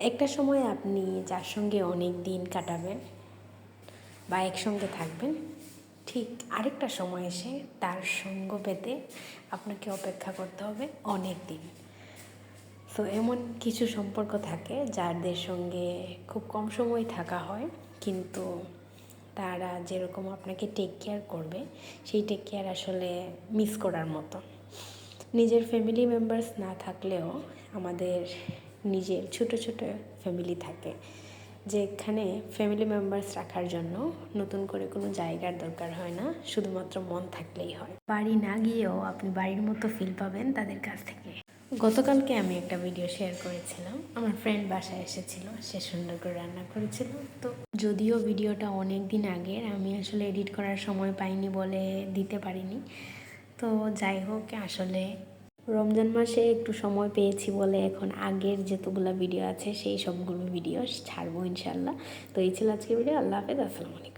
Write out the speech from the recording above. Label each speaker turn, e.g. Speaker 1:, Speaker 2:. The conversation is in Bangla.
Speaker 1: একটা সময় আপনি যার সঙ্গে অনেক দিন কাটাবেন বা একসঙ্গে থাকবেন, ঠিক আরেকটা সময় এসে তার সঙ্গ পেতে আপনাকে অপেক্ষা করতে হবে অনেক দিন। তো এমন কিছু সম্পর্ক থাকে যাদের সঙ্গে খুব কম সময় থাকা হয়, কিন্তু তারা যেরকম আপনাকে টেক কেয়ার করবে সেই টেক কেয়ার আসলে মিস করার মতো। নিজের ফ্যামিলি মেম্বার্স না থাকলেও আমাদের নিজের ছোট ছোট ফ্যামিলি থাকে, যেখানে ফ্যামিলি মেম্বার্স রাখার জন্য নতুন করে কোনো জায়গার দরকার হয় না, শুধুমাত্র মন থাকলেই হয়। বাড়ি না গিয়েও আপনি বাড়ির মতো ফিল পাবেন তাদের কাছ থেকে। গতকালকে আমি একটা ভিডিও শেয়ার করেছিলাম, আমার ফ্রেন্ড বাসায় এসেছিল, সে সুন্দর করে রান্না করেছিল। তো যদিও ভিডিওটা অনেক দিন আগের, আমি আসলে এডিট করার সময় পাইনি বলে দিতে পারিনি। তো যাই হোক, আসলে রমজান মাসে একটু সময় পেয়েছি বলে এখন আগের যতগুলো ভিডিও আছে সেই সবগুলো ভিডিও ছাড়বো ইনশাল্লাহ। তো এই ছিল আজকের ভিডিও। আল্লাহ হাফেজ, আসসালামু আলাইকুম।